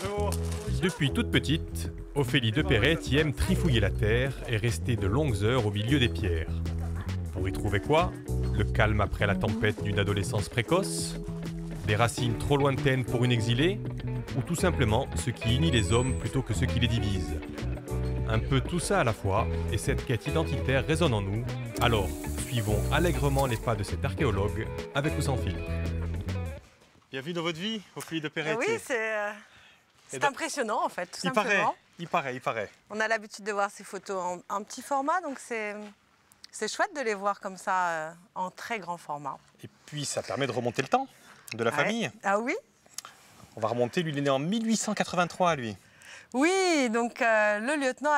Bonjour. Depuis toute petite, Ophélie de Perrette y aime trifouiller la terre et rester de longues heures au milieu des pierres. Pour y trouver quoi? Le calme après la tempête d'une adolescence précoce? Des racines trop lointaines pour une exilée? Ou tout simplement ce qui unit les hommes plutôt que ce qui les divise? Un peu tout ça à la fois, et cette quête identitaire résonne en nous. Alors, suivons allègrement les pas de cet archéologue, avec ou sans filtre. Bienvenue dans votre vie, Ophélie de Perrette. Oui, c'est impressionnant en fait, tout simplement. Il paraît. On a l'habitude de voir ces photos en petit format, donc c'est chouette de les voir comme ça en très grand format. Et puis ça permet de remonter le temps de la famille. Ah oui? On va remonter, lui il est né en 1883 lui. Oui, donc le lieutenant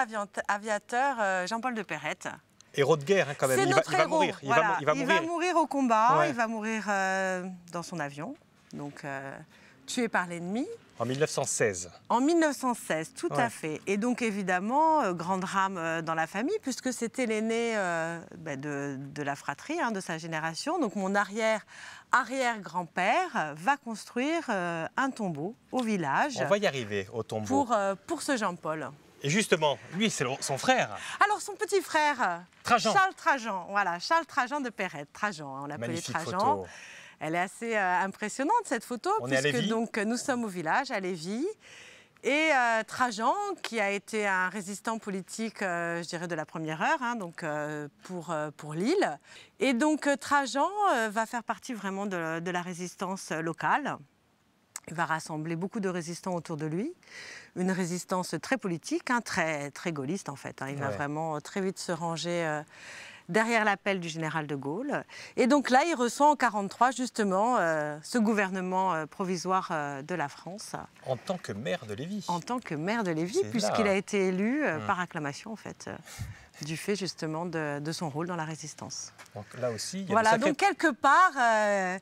aviateur Jean-Paul de Perrette. Héros de guerre hein, quand même, C'est il notre va héros. mourir. Voilà. Il va mourir au combat, Ouais. il va mourir dans son avion, donc tué par l'ennemi. En 1916. En 1916, tout Ouais. à fait. Et donc évidemment, grand drame dans la famille, puisque c'était l'aîné de la fratrie, de sa génération. Donc mon arrière-grand-père va construire un tombeau au village On va y arriver au tombeau. pour ce Jean-Paul. Et justement, lui c'est son frère. Alors son petit frère, Trajan. Charles Trajan, voilà, Charles Trajan de Perrette. Trajan, on l'appelait Magnifique Trajan. photo. Elle est assez impressionnante cette photo, On est à puisque Lévis. donc nous sommes au village, à Lévis. Et Trajan, qui a été un résistant politique, je dirais, de la première heure, donc pour l'île. Et donc Trajan va faire partie vraiment de la résistance locale. Il va rassembler beaucoup de résistants autour de lui. Une résistance très politique, très, très gaulliste en fait. Il va vraiment très vite se ranger derrière l'appel du général de Gaulle. Et donc là, il reçoit en 1943 justement ce gouvernement provisoire de la France. En tant que maire de Lévis. En tant que maire de Lévis, C'est puisqu'il là. a été élu par acclamation en fait, du fait justement de son rôle dans la résistance. Donc là aussi, il y a Voilà, de sacrés- donc quelque part,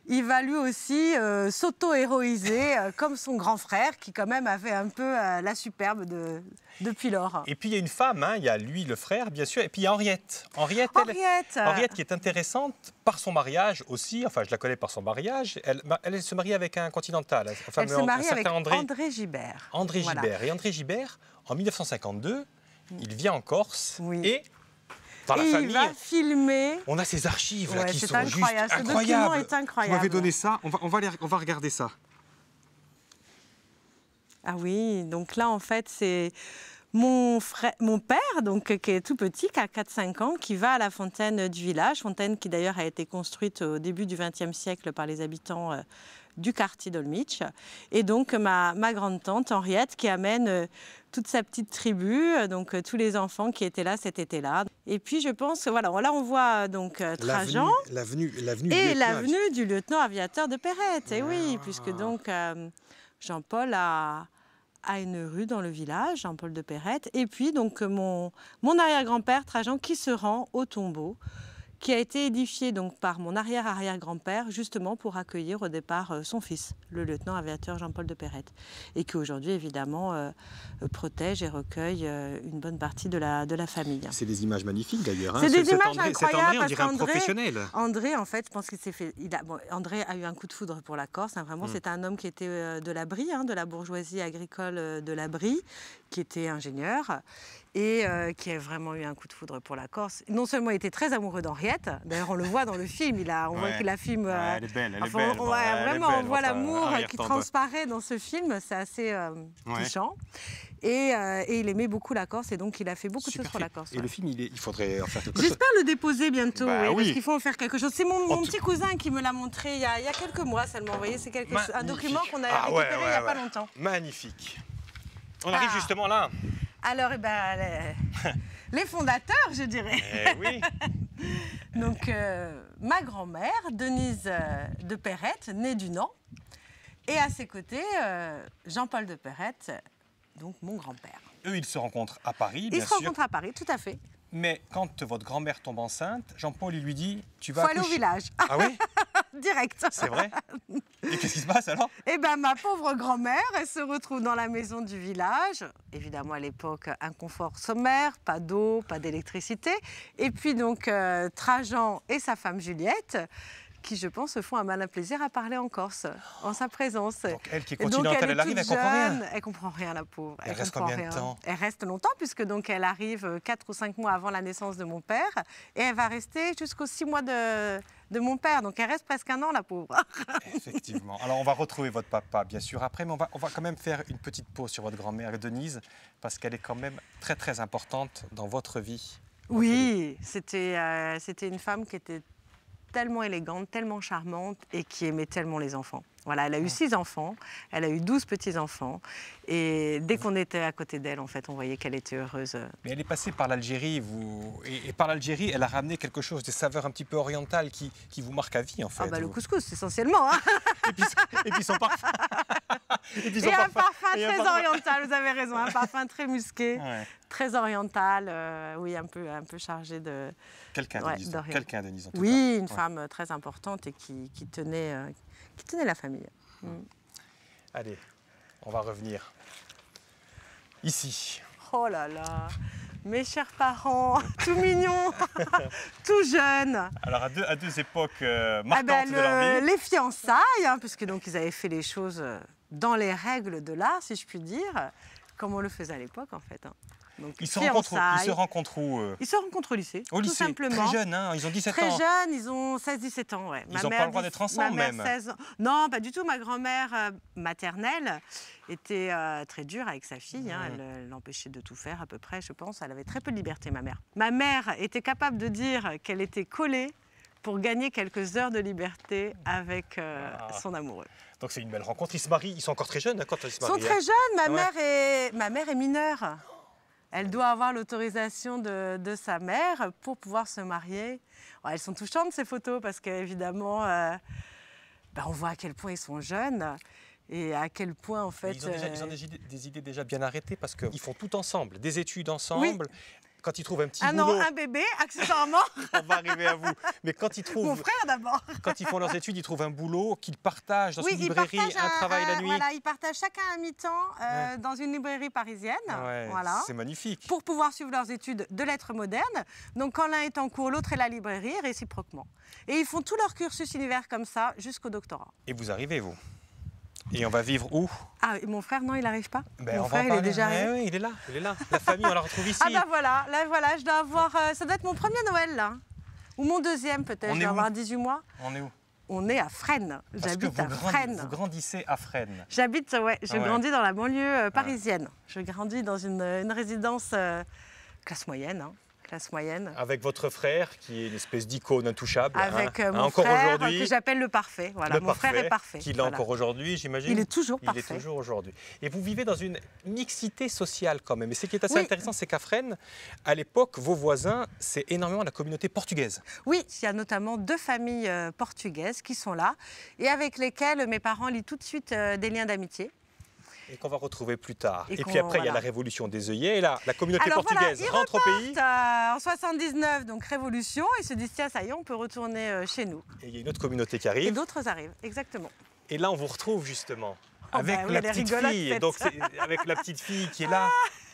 il va lui aussi s'auto-héroïser comme son grand frère, qui quand même avait un peu la superbe depuis lors. Et puis il y a une femme, il y a lui, le frère, bien sûr, et puis il y a Henriette. Henriette qui est intéressante par son mariage aussi, enfin je la connais par son mariage, elle se marie avec un continental, Elle se marie avec André Gibert. André Voilà. Gibert. Et André Gibert, en 1952, il vient en Corse Oui. et dans la Et famille, il va filmer. on a ces archives là Ouais, qui c'est sont incroyable. juste Ce document incroyables. est incroyable. Vous m'avez donné ça, on va regarder ça. Ah oui, donc là en fait c'est mon père, donc, qui est tout petit, qui a 4-5 ans, qui va à la fontaine du village, fontaine qui d'ailleurs a été construite au début du XXe siècle par les habitants du quartier d'Olmich. Et donc ma grande-tante Henriette qui amène toute sa petite tribu, donc tous les enfants qui étaient là cet été-là. Et puis je pense, voilà, là on voit donc Trajan L'avenue et l'avenue du lieutenant aviateur de Perrette. Et oui, puisque donc Jean-Paul a une rue dans le village, Jean-Paul de Perrette. Et puis donc mon arrière-grand-père Trajan qui se rend au tombeau, qui a été édifié donc par mon arrière-arrière-grand-père, justement pour accueillir au départ son fils, le lieutenant aviateur Jean-Paul de Perrette, et qui aujourd'hui évidemment protège et recueille une bonne partie de la famille. C'est des images magnifiques d'ailleurs. C'est des images incroyables. Cet André, on parce dirait un qu'André- professionnel. André, en fait, je pense qu'il s'est fait. André a eu un coup de foudre pour la Corse. Vraiment, c'est un homme qui était de la Brie, de la bourgeoisie agricole de la Brie, qui était ingénieur et qui a vraiment eu un coup de foudre pour la Corse. Non seulement il était très amoureux d'Henriette, d'ailleurs on le voit dans le film, on voit qu'il la filme. Elle est belle, elle est Enfin, belle. on voit l'amour qui arrière-tante. transparaît dans ce film, c'est assez touchant. Et il aimait beaucoup la Corse et donc il a fait beaucoup de choses pour la Corse. Et le film, il faudrait en faire quelque chose. J'espère le déposer bientôt, Bah oui, oui. parce qu'il faut en faire quelque chose. C'est mon petit cousin qui me l'a montré il y a quelques mois seulement. Vous voyez, c'est un document qu'on a récupéré il n'y a pas longtemps. Magnifique. On arrive justement là. Alors, les fondateurs, je dirais. Eh oui. Donc, ma grand-mère, Denise de Perrette, née du Nant, et à ses côtés, Jean-Paul de Perrette, donc mon grand-père. Eux, ils se rencontrent à Paris, Ils bien se sûr. rencontrent à Paris, tout à fait. Mais quand votre grand-mère tombe enceinte, Jean-Paul, il lui dit, tu vas Faut aller au accoucher. village, Ah oui? direct. C'est vrai? Et qu'est-ce qui se passe alors? Eh bien, ma pauvre grand-mère, elle se retrouve dans la maison du village. Évidemment, à l'époque, un confort sommaire, pas d'eau, pas d'électricité. Et puis donc, Trajan et sa femme Juliette qui, je pense, se font un malin plaisir à parler en Corse, en sa présence. Donc elle qui est continentale, elle arrive, elle comprend rien. Elle comprend rien, la pauvre. Elle reste combien de temps? Elle reste longtemps, puisque donc elle arrive 4 ou 5 mois avant la naissance de mon père, et elle va rester jusqu'aux 6 mois de mon père. Donc elle reste presque un an, la pauvre. Effectivement. Alors on va retrouver votre papa, bien sûr, après, mais on va quand même faire une petite pause sur votre grand-mère, Denise, parce qu'elle est quand même très, très importante dans votre vie. Oui, c'était une femme qui était tellement élégante, tellement charmante et qui aimait tellement les enfants. Voilà, elle a eu 6 enfants, elle a eu 12 petits-enfants et dès qu'on était à côté d'elle, en fait, on voyait qu'elle était heureuse. Mais elle est passée par l'Algérie, et par l'Algérie, elle a ramené quelque chose, des saveurs un petit peu orientales qui vous marquent à vie, en fait. Ah bah, le couscous, essentiellement. Hein. et puis son parfum. Et un parfum très oriental, vous avez raison, un parfum très musqué, ouais. Très oriental, oui, un peu chargé de... Quelqu'un, Denise, en tout cas. Oui, une femme très importante et qui tenait la famille. Allez, on va revenir ici. Oh là là, mes chers parents, tout mignons, tout jeunes. Alors à deux époques marquantes de leur vie. Les fiançailles, hein, puisque donc ils avaient fait les choses dans les règles de l'art, si je puis dire, comme on le faisait à l'époque en fait. Hein. Donc, ils se rencontrent où Ils se rencontrent au lycée, tout simplement. Très jeunes, hein, ils ont 17 ans. Très jeunes, ils ont 16-17 ans. Ouais. Ils n'ont pas le droit d'être ensemble, même. 16 ans. Non, pas du tout. Ma grand-mère maternelle était très dure avec sa fille. Hein. Elle l'empêchait de tout faire, à peu près, je pense. Elle avait très peu de liberté, ma mère. Ma mère était capable de dire qu'elle était collée pour gagner quelques heures de liberté avec son amoureux. Donc c'est une belle rencontre. Ils se marient, ils sont encore très jeunes hein, quand ils se marient. Ils sont très jeunes. Ma mère est mineure. Elle doit avoir l'autorisation de sa mère pour pouvoir se marier. Oh, elles sont touchantes, ces photos, parce qu'évidemment, on voit à quel point ils sont jeunes et à quel point, en fait... Ils ont des idées déjà bien arrêtées, parce qu'ils font tout ensemble, des études ensemble. Oui. Quand ils trouvent un petit boulot... un bébé, accessoirement. On va arriver à vous. Mais quand ils trouvent... Mon frère, d'abord. Quand ils font leurs études, ils trouvent un boulot qu'ils partagent dans une librairie, un travail la nuit. Voilà, ils partagent chacun un mi-temps dans une librairie parisienne. Ouais, voilà. C'est magnifique. Pour pouvoir suivre leurs études de lettres modernes. Donc, quand l'un est en cours, l'autre est à la librairie, réciproquement. Et ils font tout leur cursus univers comme ça, jusqu'au doctorat. Et vous arrivez, vous? Et on va vivre où? Ah, mon frère, non, il n'arrive pas. Mon frère, il est déjà arrivé. Oui, il est là. La famille, on la retrouve ici. Ah bah voilà, là voilà, je dois avoir... ça doit être mon premier Noël, là. Ou mon deuxième, peut-être. Je dois avoir 18 mois. On est où? On est à Fresnes. J'habite à Fresnes. Vous grandissez à Fresnes? J'habite, je grandis dans la banlieue parisienne. Je grandis dans une résidence classe moyenne, hein. Classe moyenne. Avec votre frère, qui est une espèce d'icône intouchable. Avec mon frère, que j'appelle le parfait. Voilà, mon frère est parfait. Qu'il a encore aujourd'hui, j'imagine. Il est toujours parfait. Il est toujours aujourd'hui. Et vous vivez dans une mixité sociale quand même. Et ce qui est assez intéressant, c'est qu'à Fresnes, à l'époque, vos voisins, c'est énormément la communauté portugaise. Oui, il y a notamment 2 familles portugaises qui sont là et avec lesquelles mes parents lient tout de suite des liens d'amitié. Et qu'on va retrouver plus tard. Et puis après, il y a la révolution des œillets. Et là, la communauté portugaise rentre au pays. En 79, donc révolution. Ils se disent, tiens, ça y est, on peut retourner chez nous. Et il y a une autre communauté qui arrive. Et d'autres arrivent, exactement. Et là, on vous retrouve justement avec la petite fille. Donc, avec la petite fille qui est là.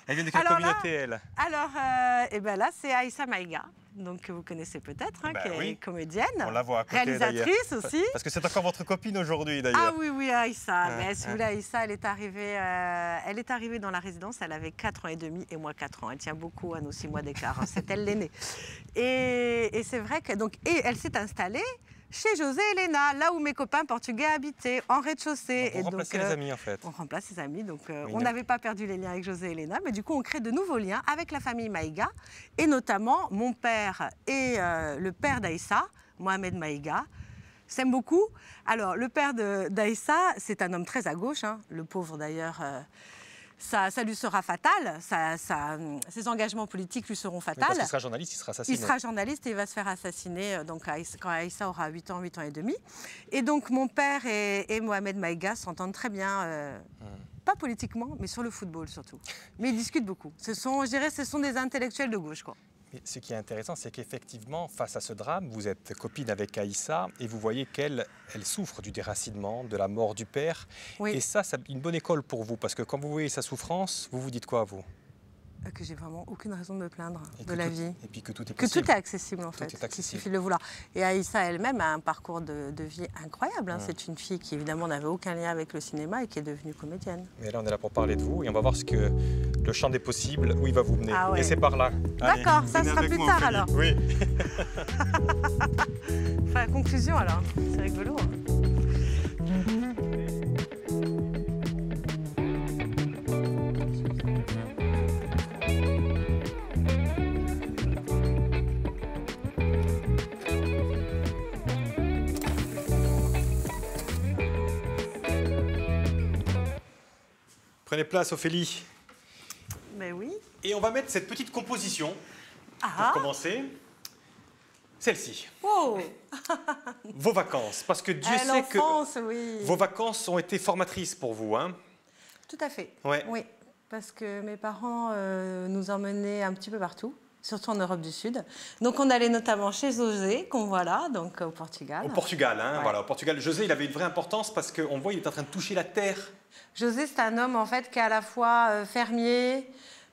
Elle vient de quelle communauté, elle? Alors, là, c'est Aïssa Maïga. Donc, que vous connaissez peut-être, qui est comédienne. On la voit à côté, réalisatrice aussi. Parce que c'est encore votre copine aujourd'hui, d'ailleurs. Ah oui, Aïssa. Mais si vous voulez, Aïssa, elle est arrivée dans la résidence, elle avait 4 ans et demi et moi 4 ans. Elle tient beaucoup à nos 6 mois d'écart. C'est elle l'aînée. Et c'est vrai que elle s'est installée chez José et Helena, là où mes copains portugais habitaient, en rez-de-chaussée. On remplace les amis, en fait. On remplace les amis, donc on n'avait pas perdu les liens avec José et Helena, mais du coup, on crée de nouveaux liens avec la famille Maïga, et notamment mon père et le père d'Aïssa, Mohamed Maïga, s'aiment beaucoup. Alors, le père d'Aïssa, c'est un homme très à gauche, hein, le pauvre d'ailleurs... Ça lui sera fatal, ses engagements politiques lui seront fatals. Parce qu'il sera journaliste, il sera assassiné. Il sera journaliste et il va se faire assassiner quand Aïssa aura 8 ans et demi. Et donc mon père et Mohamed Maïga s'entendent très bien, pas politiquement, mais sur le football surtout. Mais ils discutent beaucoup. Ce sont des intellectuels de gauche, quoi. Mais ce qui est intéressant, c'est qu'effectivement, face à ce drame, vous êtes copine avec Aïssa et vous voyez qu'elle souffre du déracinement, de la mort du père. Oui. Et ça, c'est une bonne école pour vous, parce que quand vous voyez sa souffrance, vous vous dites quoi, vous? Que j'ai vraiment aucune raison de me plaindre de la vie. Et puis que tout est possible. Que tout est accessible, en fait. Il suffit de le vouloir. Et Aïssa elle-même a un parcours de vie incroyable. C'est une fille qui, évidemment, n'avait aucun lien avec le cinéma et qui est devenue comédienne. Mais là, on est là pour parler de vous et on va voir ce que le champ des possibles, où il va vous mener. Ah ouais. Et c'est par là. D'accord, ça sera plus tard, alors. Oui. Enfin, conclusion, alors. C'est rigolo. Prenez place, Ophélie. Mais oui. Et on va mettre cette petite composition pour commencer. Celle-ci. Oh. Vos vacances. Parce que Dieu sait que vos vacances ont été formatrices pour vous. Hein. Tout à fait. Ouais. Oui. Parce que mes parents nous emmenaient un petit peu partout, surtout en Europe du Sud. Donc on allait notamment chez José, qu'on voit là, donc au Portugal. Au Portugal, hein, voilà. Au Portugal, José, il avait une vraie importance parce qu'on voit qu'il est en train de toucher la terre. José, c'est un homme en fait qui est à la fois fermier,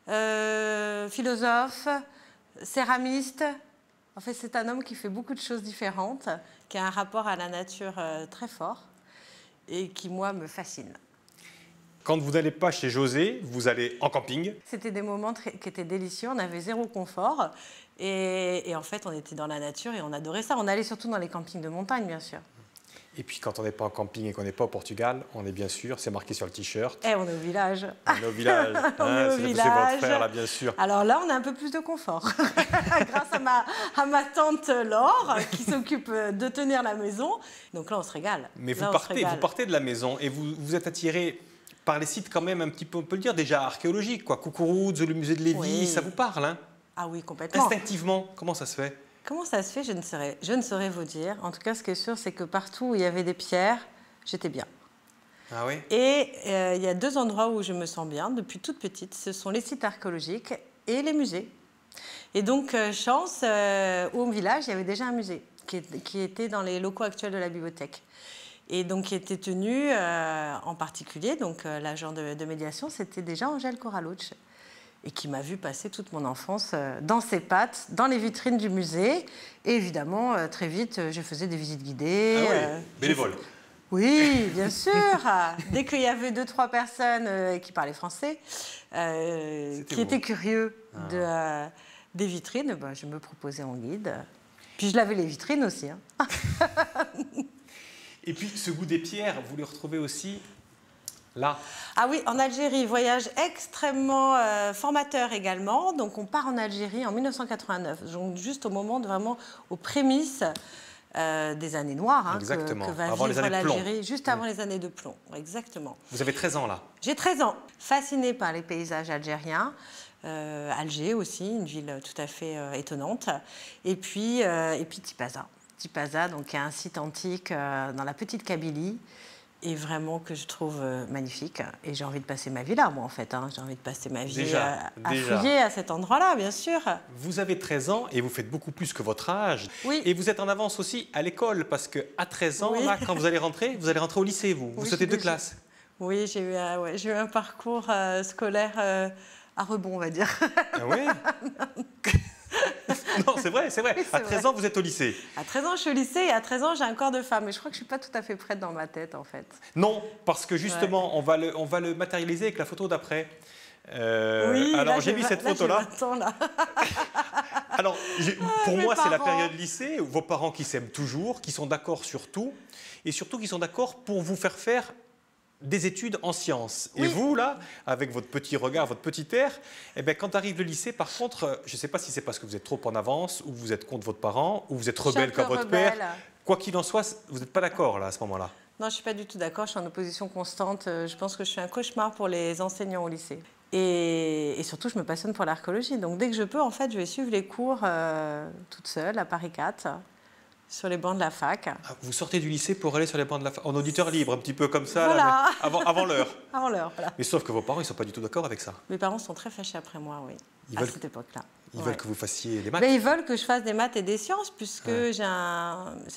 philosophe, céramiste. En fait, c'est un homme qui fait beaucoup de choses différentes, qui a un rapport à la nature très fort et qui, moi, me fascine. Quand vous n'allez pas chez José, vous allez en camping. C'était des moments qui étaient délicieux, on avait zéro confort. Et en fait, on était dans la nature et on adorait ça. On allait surtout dans les campings de montagne, bien sûr. Et puis, quand on n'est pas en camping et qu'on n'est pas au Portugal, on est bien sûr, c'est marqué sur le t-shirt. Et on est au village. On est au village. C'est votre frère, là, bien sûr. Alors là, on a un peu plus de confort. Grâce à ma tante Laure, qui s'occupe de tenir la maison. Donc là, on se régale. Mais vous partez de la maison et vous êtes attiré par les sites quand même un petit peu, on peut le dire, déjà archéologiques, quoi. Coucouroute, le musée de Lévis, ça vous parle, hein? Ah oui, complètement. Instinctivement, comment ça se fait? Comment ça se fait, je ne saurais vous dire. En tout cas, ce qui est sûr, c'est que partout où il y avait des pierres, j'étais bien. Ah oui? Et il y a deux endroits où je me sens bien depuis toute petite. Ce sont les sites archéologiques et les musées. Et donc, chance, au village, il y avait déjà un musée qui était dans les locaux actuels de la bibliothèque. Et donc, qui était tenu en particulier, donc l'agent de médiation, c'était déjà Angèle Corallucci. Et qui m'a vu passer toute mon enfance dans ses pattes, dans les vitrines du musée. Et évidemment, très vite, je faisais des visites guidées. Ah oui, bénévole. Oui, bien sûr. Dès qu'il y avait 2-3 personnes qui parlaient français, qui étaient curieux des vitrines, je me proposais en guide. Puis je lavais les vitrines aussi. Hein. Et puis, ce goût des pierres, vous le retrouvez aussi là? Ah oui, en Algérie, voyage extrêmement formateur également. Donc on part en Algérie en 1989, donc juste au moment vraiment aux prémices des années noires, hein, que va avant vivre l'Algérie, juste avant les années de plomb. Exactement. Vous avez 13 ans là? J'ai 13 ans, fascinée par les paysages algériens. Alger aussi, une ville tout à fait étonnante. Et puis Tipaza. Tipaza, donc, qui est un site antique dans la petite Kabylie. Et vraiment que je trouve magnifique. Et j'ai envie de passer ma vie là, moi, en fait. Hein. J'ai envie de passer ma vie à fouiller à cet endroit-là, bien sûr. Vous avez 13 ans et vous faites beaucoup plus que votre âge. Oui. Et vous êtes en avance aussi à l'école, parce qu'à 13 ans, là, quand vous allez rentrer au lycée, vous. Vous sautez 2 classes. Oui, j'ai eu un parcours scolaire à rebond, on va dire. Ah ouais? Non, c'est vrai. Oui, à 13 ans, vous êtes au lycée. À 13 ans, je suis au lycée et à 13 ans, j'ai un corps de femme. Mais je crois que je ne suis pas tout à fait prête dans ma tête, en fait. Non, parce que justement, on va le matérialiser avec la photo d'après. Oui, alors, j'ai mis cette photo-là. Alors, pour moi, c'est la période lycée. Vos parents qui s'aiment toujours, qui sont d'accord sur tout. Et surtout, qui sont d'accord pour vous faire des études en sciences. Oui. Et vous, là, avec votre petit regard, votre petit air, eh bien, quand arrive le lycée, par contre, je ne sais pas si c'est parce que vous êtes trop en avance, ou vous êtes contre votre parent, ou vous êtes rebelle comme votre père. Quoi qu'il en soit, vous n'êtes pas d'accord, là, à ce moment-là? Non, je ne suis pas du tout d'accord. Je suis en opposition constante. Je pense que je suis un cauchemar pour les enseignants au lycée. Et surtout, je me passionne pour l'archéologie. Donc, dès que je peux, en fait, je vais suivre les cours toute seule, à Paris 4. Sur les bancs de la fac. Ah, vous sortez du lycée pour aller sur les bancs de la fac, en auditeur libre, un petit peu comme ça, voilà. Là, avant l'heure. Avant l'heure, voilà. Mais sauf que vos parents, ils ne sont pas du tout d'accord avec ça. Mes parents sont très fâchés après moi, oui, à cette époque-là. Ils veulent que vous fassiez des maths? Mais ils veulent que je fasse des maths et des sciences, puisque c'est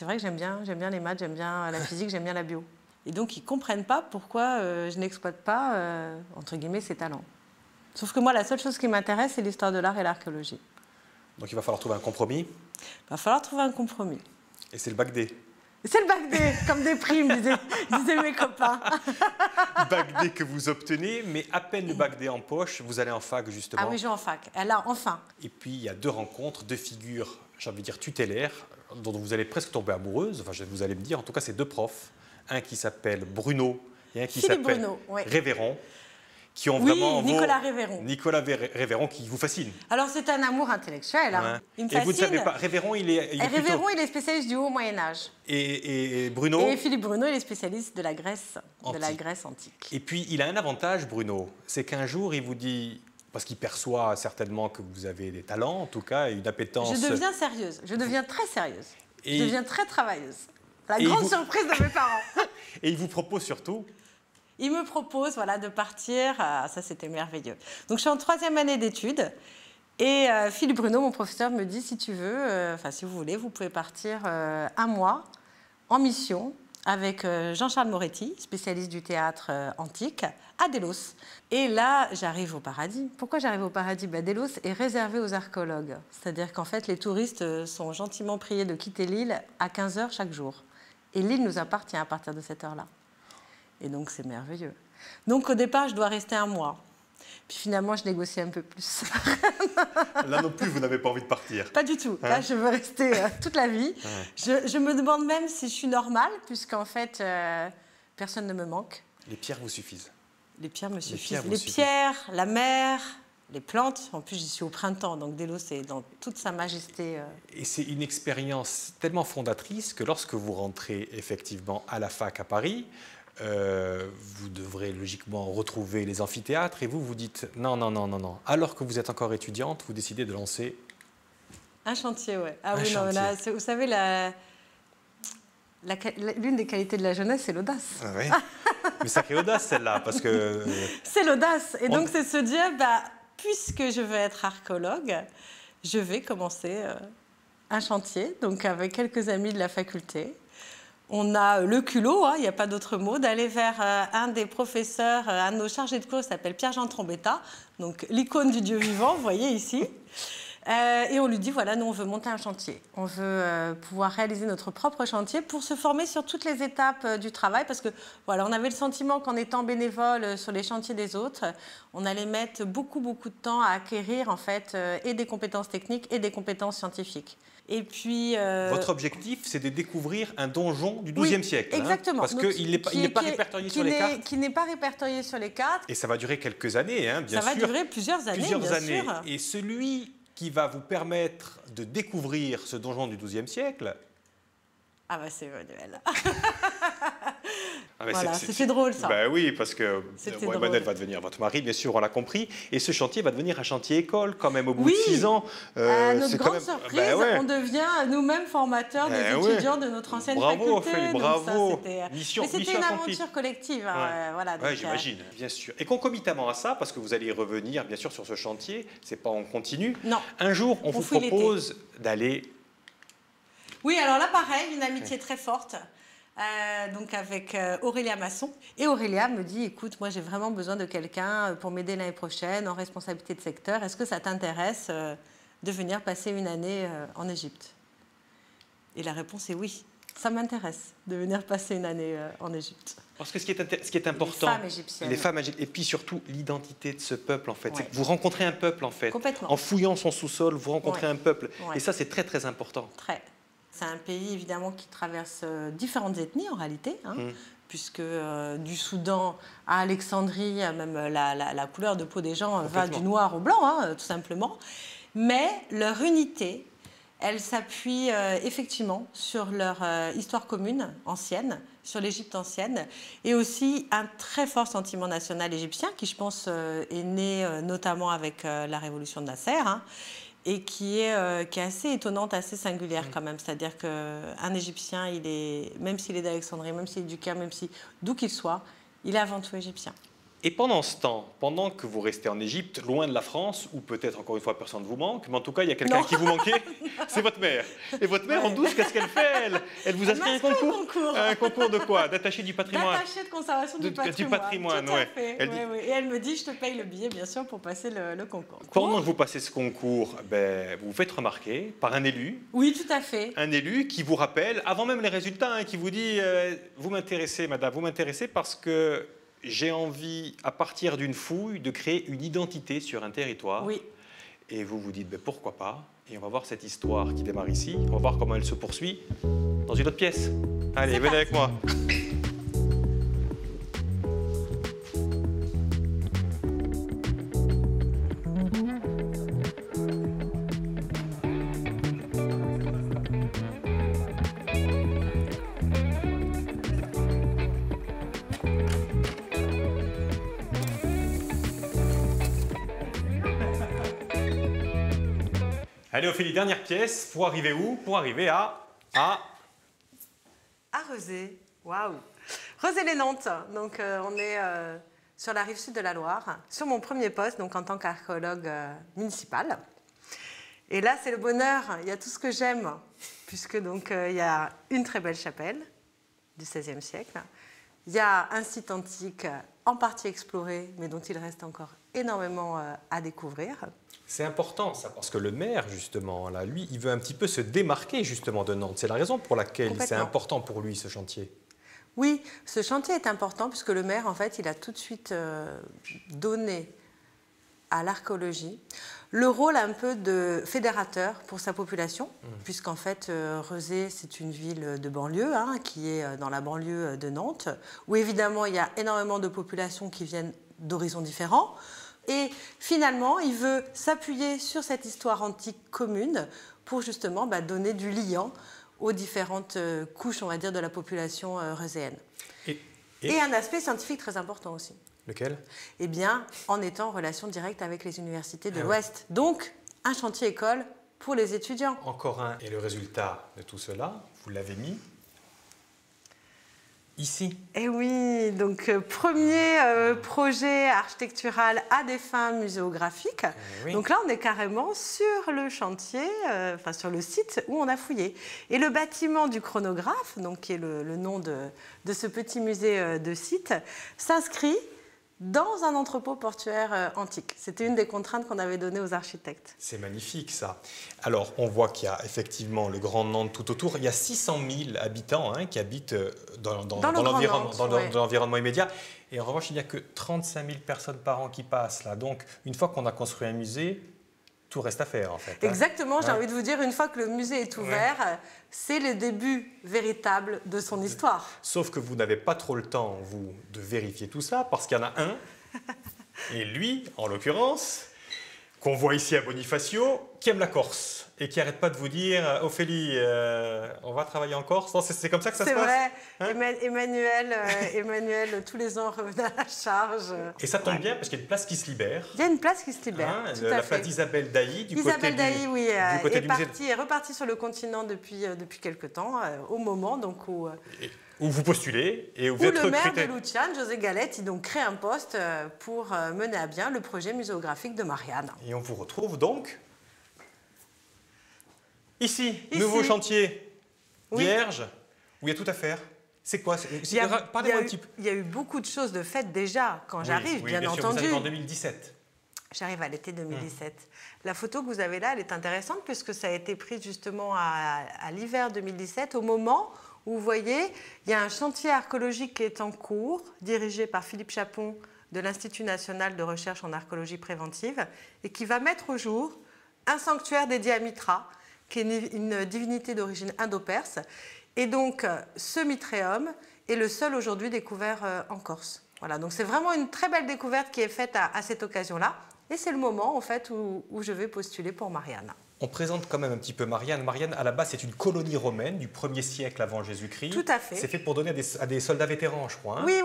vrai que j'aime bien les maths, j'aime bien la physique, j'aime bien la bio. Et donc, ils ne comprennent pas pourquoi je n'exploite pas, entre guillemets, ces talents. Sauf que moi, la seule chose qui m'intéresse, c'est l'histoire de l'art et l'archéologie. Donc il va falloir trouver un compromis. Il va falloir trouver un compromis. Et c'est le bac D. C'est le bac D, comme des primes, disaient mes copains. Bac D que vous obtenez, mais à peine le bac D en poche, vous allez en fac justement. Ah oui, je vais en fac. Là, enfin. Et puis il y a 2 rencontres, 2 figures, j'ai envie de dire tutélaires, dont vous allez presque tomber amoureuse. Enfin, vous allez me dire, en tout cas, c'est 2 profs. Un qui s'appelle Bruno et un qui s'appelle Révéron. Qui ont vraiment Nicolas Révéron. Nicolas Révéron qui vous fascine. Alors c'est un amour intellectuel. Hein. Ouais. Il me et fascine. vous ne savez pas, Révéron, il est Révéron, il est spécialiste du haut Moyen-Âge. Et Bruno. Et Philippe Bruno, il est spécialiste de la Grèce antique. Et puis il a un avantage, Bruno, c'est qu'un jour il vous dit, parce qu'il perçoit certainement que vous avez des talents, en tout cas, une appétence. Je deviens sérieuse, je deviens très sérieuse, je deviens très travailleuse. La grande surprise de mes parents. Et il vous propose surtout. Il me propose de partir, ça c'était merveilleux. Donc je suis en 3e année d'études et Philippe Bruno, mon professeur, me dit si tu veux, si vous voulez, vous pouvez partir 1 mois en mission avec Jean-Charles Moretti, spécialiste du théâtre antique, à Délos. Et là, j'arrive au paradis. Pourquoi j'arrive au paradis? Délos est réservé aux archéologues. C'est-à-dire qu'en fait, les touristes sont gentiment priés de quitter l'île à 15h chaque jour. Et l'île nous appartient à partir de cette heure-là. Et donc, c'est merveilleux. Donc, au départ, je dois rester 1 mois. Puis finalement, je négocie un peu plus. Là non plus, vous n'avez pas envie de partir. Pas du tout. Là, je veux rester toute la vie. Je me demande même si je suis normale, puisqu'en fait, personne ne me manque. Les pierres vous suffisent. Les pierres me suffisent. Les pierres, la mer, les plantes. En plus, j'y suis au printemps, donc Délos, c'est dans toute sa majesté. Et c'est une expérience tellement fondatrice que lorsque vous rentrez effectivement à la fac à Paris, vous devrez logiquement retrouver les amphithéâtres et vous dites non. Alors que vous êtes encore étudiante, vous décidez de lancer... Un chantier, oui. Ah oui, non, là, vous savez, l'une des qualités de la jeunesse, c'est l'audace. Ah oui. Mais sacrée audace, celle-là, parce que... C'est l'audace. Et donc, c'est se dire, puisque je veux être archéologue, je vais commencer un chantier, donc avec quelques amis de la faculté. On a le culot, il n'y a pas d'autre mot, d'aller vers un des professeurs, un de nos chargés de cours, qui s'appelle Pierre-Jean Trombetta, donc l'icône du Dieu vivant, vous voyez ici. Et on lui dit, voilà, nous, on veut monter un chantier. On veut pouvoir réaliser notre propre chantier pour se former sur toutes les étapes du travail. Parce que, voilà, on avait le sentiment qu'en étant bénévole sur les chantiers des autres, on allait mettre beaucoup de temps à acquérir, en fait, et des compétences techniques et des compétences scientifiques. Et puis, votre objectif, c'est de découvrir un donjon du XIIe siècle. Exactement. Parce qu'il n'est pas répertorié sur les cartes. Qui n'est pas répertorié sur les cartes. Et ça va durer quelques années, bien sûr. Ça va durer plusieurs années, bien sûr. Et celui qui va vous permettre de découvrir ce donjon du XIIe siècle... Ah c'est Emmanuel. Voilà, c'était drôle, ça. Oui, parce que Emmanuel va devenir votre mari, bien sûr, on l'a compris. Et ce chantier va devenir un chantier école, quand même, au bout de 6 ans. Notre grande surprise, on devient nous-mêmes formateurs des étudiants de notre ancienne faculté. Bravo, Ophélie, bravo. Mais c'était une aventure collective. J'imagine, bien sûr. Et concomitamment à ça, parce que vous allez y revenir, bien sûr, sur ce chantier, c'est pas en continu. Non. Un jour, on vous propose d'aller... Oui, alors là, pareil, une amitié très forte. Donc avec Aurélia Masson. Et Aurélia me dit, écoute, moi j'ai vraiment besoin de quelqu'un pour m'aider l'année prochaine en responsabilité de secteur. Est-ce que ça t'intéresse de venir passer une année en Égypte? Et la réponse est oui. Ça m'intéresse de venir passer une année en Égypte. Parce que ce qui est important, les femmes égyptiennes. Les femmes égyptiennes, et puis surtout l'identité de ce peuple, en fait. C'est que vous rencontrez un peuple, en fait. Complètement. En fouillant son sous-sol, vous rencontrez un peuple. Et ça, c'est très, très important. Très. C'est un pays, évidemment, qui traverse différentes ethnies, en réalité, puisque du Soudan à Alexandrie, même la couleur de peau des gens va du noir au blanc, tout simplement. Mais leur unité, elle s'appuie effectivement sur leur histoire commune, ancienne, sur l'Égypte ancienne, et aussi un très fort sentiment national égyptien, qui, je pense, est né notamment avec la révolution de Nasser, et qui est assez étonnante, assez singulière quand même. C'est-à-dire qu'un Égyptien, même s'il est d'Alexandrie, même s'il est du Caire, d'où qu'il soit, il est avant tout égyptien. Et pendant ce temps, pendant que vous restez en Égypte, loin de la France, ou peut-être encore une fois personne ne vous manque, mais en tout cas il y a quelqu'un qui vous manquait, c'est votre mère. Et votre mère en douce, qu'est-ce qu'elle fait elle vous inscrit un concours. Un concours de quoi? D'attaché du patrimoine. D'attaché de conservation du patrimoine. Tout à fait. Elle dit... Et elle me dit, je te paye le billet bien sûr pour passer le concours. Pendant que vous passez ce concours, vous vous faites remarquer par un élu. Oui, tout à fait. Un élu qui vous rappelle, avant même les résultats, qui vous dit vous m'intéressez madame, vous m'intéressez parce que j'ai envie, à partir d'une fouille, de créer une identité sur un territoire. Oui. Et vous vous dites, pourquoi pas? Et on va voir cette histoire qui démarre ici. On va voir comment elle se poursuit dans une autre pièce. Allez, venez avec moi. Allez Ophélie, dernière pièce, pour arriver où? Pour arriver à Rezé, waouh. Rezé-les-Nantes, donc on est sur la rive sud de la Loire, sur mon premier poste, donc en tant qu'archéologue municipal. Et là, c'est le bonheur, il y a tout ce que j'aime, puisque donc il y a une très belle chapelle du XVIe siècle, il y a un site antique en partie exploré, mais dont il reste encore énormément à découvrir. C'est important ça, parce que le maire, justement, là, lui, il veut un petit peu se démarquer justement de Nantes. C'est la raison pour laquelle c'est important pour lui, ce chantier. Oui, ce chantier est important puisque le maire, en fait, il a tout de suite donné à l'archéologie le rôle un peu de fédérateur pour sa population, puisqu'en fait, Rezé, c'est une ville de banlieue, qui est dans la banlieue de Nantes, où évidemment, il y a énormément de populations qui viennent d'horizons différents. Et finalement, il veut s'appuyer sur cette histoire antique commune pour justement donner du liant aux différentes couches, on va dire, de la population rezéenne. Et un aspect scientifique très important aussi. Lequel? Eh bien, en étant en relation directe avec les universités de l'Ouest. Donc, un chantier école pour les étudiants. Encore un. Et le résultat de tout cela, vous l'avez mis ici. Eh oui, donc premier projet architectural à des fins muséographiques. Oui. Donc là, on est carrément sur le chantier, sur le site où on a fouillé. Et le bâtiment du chronographe, donc, qui est le nom de ce petit musée de site, s'inscrit dans un entrepôt portuaire antique. C'était une des contraintes qu'on avait données aux architectes. C'est magnifique, ça. Alors, on voit qu'il y a effectivement le Grand Nantes tout autour. Il y a 600 000 habitants qui habitent dans l'environnement immédiat. Et en revanche, il n'y a que 35 000 personnes par an qui passent là. Donc, une fois qu'on a construit un musée, tout reste à faire, en fait. Exactement, j'ai envie de vous dire, une fois que le musée est ouvert, c'est le début véritable de son histoire. Sauf que vous n'avez pas trop le temps, vous, de vérifier tout ça, parce qu'il y en a un, et lui, en l'occurrence, qu'on voit ici à Bonifacio, qui aime la Corse, et qui n'arrête pas de vous dire « Ophélie, on va travailler en Corse ?» C'est comme ça que ça se passe? C'est vrai, Emmanuel, tous les ans, revenait à la charge. Et ça tombe bien, parce qu'il y a une place qui se libère. Il y a une place qui se libère, la place d'Isabelle Dailly, du côté du musée. Est repartie sur le continent depuis quelque temps, au moment donc où vous postulez et vous êtes recruté. Le maire de Luciane, José Galette, il donc crée un poste pour mener à bien le projet muséographique de Marianne. Et on vous retrouve donc ici. Nouveau chantier vierge, où il y a tout à faire. C'est quoi? Parlez-moi un petit peu. Il y a eu beaucoup de choses de faites déjà quand j'arrive, bien entendu. Sûr, vous arrivez en 2017. J'arrive à l'été 2017. La photo que vous avez là, elle est intéressante puisque ça a été pris justement à l'hiver 2017, au moment où, vous voyez, il y a un chantier archéologique qui est en cours, dirigé par Philippe Chapon de l'Institut national de recherche en archéologie préventive, et qui va mettre au jour un sanctuaire dédié à Mitra, qui est une divinité d'origine indo-perse. Et donc, ce mitréum est le seul aujourd'hui découvert en Corse. Voilà, donc c'est vraiment une très belle découverte qui est faite à cette occasion-là. Et c'est le moment, en fait, où je vais postuler pour Marianne. On présente quand même un petit peu Marianne. Marianne, à la base, c'est une colonie romaine du 1er siècle avant Jésus-Christ. Tout à fait. C'est fait pour donner à des soldats vétérans, je crois. Oui,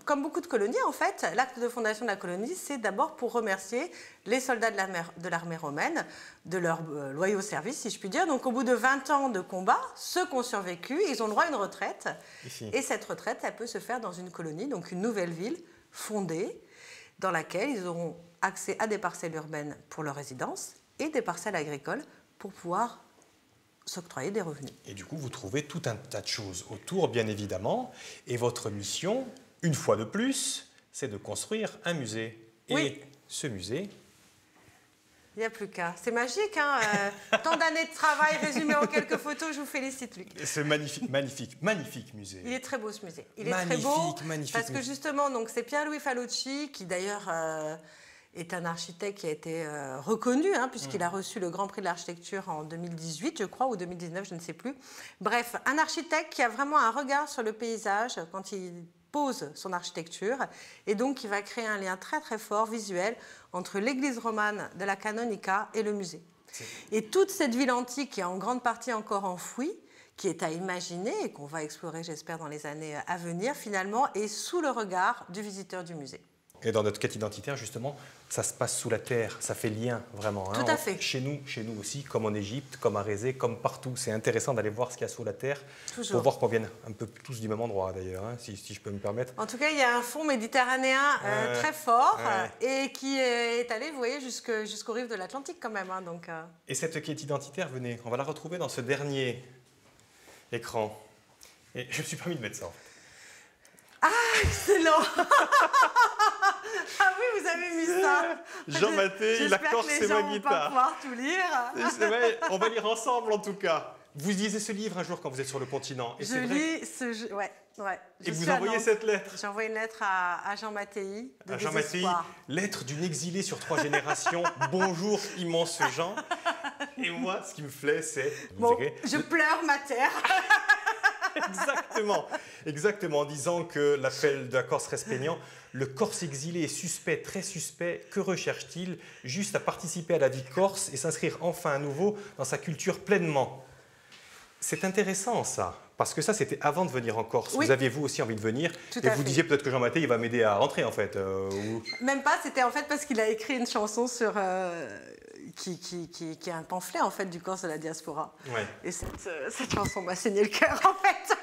comme beaucoup de colonies, en fait, l'acte de fondation de la colonie, c'est d'abord pour remercier les soldats de l'armée romaine de leur loyaux service, si je puis dire. Donc, au bout de 20 ans de combat, ceux qui ont survécu, ils ont le droit à une retraite. Ici. Et cette retraite, elle peut se faire dans une colonie, donc une nouvelle ville, fondée dans laquelle ils auront accès à des parcelles urbaines pour leur résidence et des parcelles agricoles pour pouvoir s'octroyer des revenus. Et du coup, vous trouvez tout un tas de choses autour, bien évidemment. Et votre mission, une fois de plus, c'est de construire un musée. Oui. Et ce musée... Il n'y a plus qu'à. C'est magique, hein. Tant d'années de travail résumées en quelques photos, je vous félicite, Luc. C'est magnifique, magnifique, magnifique musée. Il est très beau, ce musée. Il est Magnifique, très beau, magnifique parce que musée. justement, donc, c'est Pierluigi Falucci, qui d'ailleurs est un architecte qui a été reconnu, hein, puisqu'il a reçu le Grand Prix de l'architecture en 2018, je crois, ou 2019, je ne sais plus. Bref, un architecte qui a vraiment un regard sur le paysage quand il pose son architecture, et donc il va créer un lien très très fort, visuel, entre l'église romane de la Canonica et le musée. Et toute cette ville antique qui est en grande partie encore enfouie, qui est à imaginer et qu'on va explorer, j'espère, dans les années à venir, finalement, est sous le regard du visiteur du musée. Et dans notre quête identitaire, justement, ça se passe sous la terre, ça fait lien, vraiment. Tout à fait. Chez nous aussi, comme en Égypte, comme à Rézé, comme partout. C'est intéressant d'aller voir ce qu'il y a sous la terre. Toujours. Pour voir qu'on vienne un peu tous du même endroit, d'ailleurs, hein, si je peux me permettre. En tout cas, il y a un fond méditerranéen très fort et qui est allé, vous voyez, jusqu'aux rives de l'Atlantique quand même. Hein, donc, Et cette quête identitaire, venez, on va la retrouver dans ce dernier écran. Et je me suis permis de mettre ça. En fait. Ah, excellent. Ah oui, vous avez mis ça. Jean Maté, la Corse, c'est ma guitare. J'espère que les gens vont pas pouvoir tout lire. C'est vrai, on va lire ensemble en tout cas. Vous lisez ce livre un jour quand vous êtes sur le continent. Et je lis ce... Ouais. Et vous envoyez cette lettre. J'ai envoyé une lettre à Jean Mattei. À Jean Mattei, lettre d'une exilée sur 3 générations. Bonjour, immense Jean. Et moi, ce qui me plaît, c'est... Bon, je pleure ma terre. Exactement, en disant que l'appel de la Corse reste peignant. Le Corse exilé est suspect, très suspect. Que recherche-t-il? Juste à participer à la vie corse et s'inscrire enfin à nouveau dans sa culture pleinement. C'est intéressant ça, parce que ça c'était avant de venir en Corse. Oui. Vous aviez vous aussi envie de venir et vous disiez peut-être que Jean Mattei il va m'aider à rentrer en fait. Même pas, c'était en fait parce qu'il a écrit une chanson sur... Qui est un pamphlet en fait du Corse de la diaspora. Ouais. Et cette chanson m'a saigné le cœur en fait.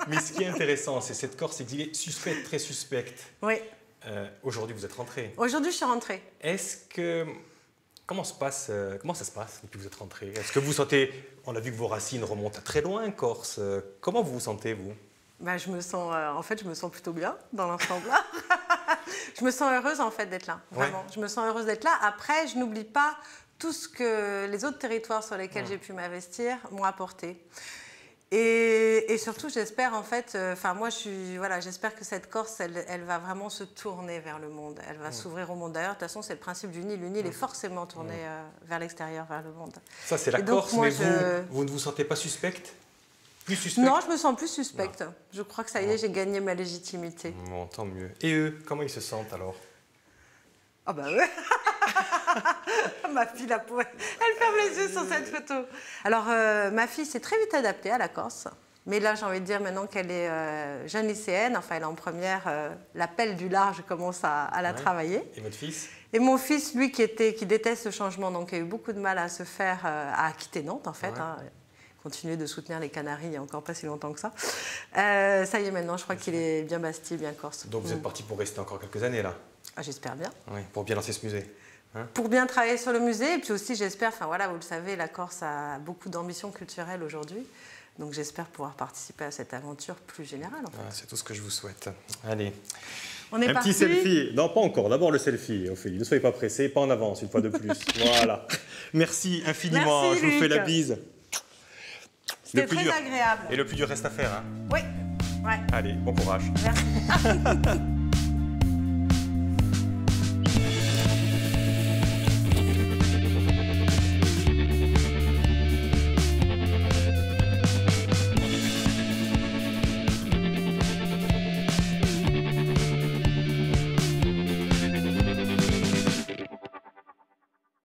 Mais ce qui est intéressant, c'est cette Corse exilée suspecte, très suspecte. Oui. Aujourd'hui, vous êtes rentrée. Aujourd'hui, je suis rentrée. Est-ce que... Comment ça se passe depuis que vous êtes rentrée? Est-ce que vous sentez... On a vu que vos racines remontent à très loin, Corse. Comment vous vous sentez, vous? Ben, je me sens plutôt bien dans l'ensemble. Je me sens heureuse en fait d'être là, vraiment. Ouais. Je me sens heureuse d'être là. Après, je n'oublie pas tout ce que les autres territoires sur lesquels j'ai pu m'investir m'ont apporté. Et surtout, j'espère en fait, moi, j'espère que cette Corse, elle va vraiment se tourner vers le monde. Elle va s'ouvrir au monde. D'ailleurs, de toute façon, c'est le principe du Nil. Le Nil est forcément tourné vers l'extérieur, vers le monde. Ça, c'est la Corse, mais vous ne vous sentez pas suspecte? Plus suspecte? Non, je me sens plus suspecte. Non. Je crois que ça y est, j'ai gagné ma légitimité. Bon, tant mieux. Et eux, comment ils se sentent alors? Ah bah ouais. Ma fille, elle ferme les yeux sur cette photo. Alors, ma fille s'est très vite adaptée à la Corse. Mais là, j'ai envie de dire maintenant qu'elle est jeune lycéenne, enfin elle est en première, l'appel du large, je commence à la travailler. Et votre fils? Et mon fils, lui, qui déteste ce changement, donc il a eu beaucoup de mal à se faire, à quitter Nantes en fait. Ouais. Hein, continuer de soutenir les Canaries il n'y a encore pas si longtemps que ça. Ça y est, maintenant, je crois qu'il est bien bastille, bien corse. Donc vous êtes parti pour rester encore quelques années là? Ah, j'espère bien. Oui, pour bien lancer ce musée. Hein? Pour bien travailler sur le musée, et puis aussi j'espère, vous le savez, la Corse a beaucoup d'ambition culturelle aujourd'hui. Donc j'espère pouvoir participer à cette aventure plus générale. En fait. C'est tout ce que je vous souhaite. Allez. On est parti. Petit selfie. Non, pas encore. D'abord le selfie, Ophélie. Ne soyez pas pressés, pas en avance, une fois de plus. Voilà. Merci infiniment. Merci, je vous fais la bise. C'était très agréable. Et le plus dur reste à faire. Hein? Oui. Ouais. Allez, bon courage. Merci.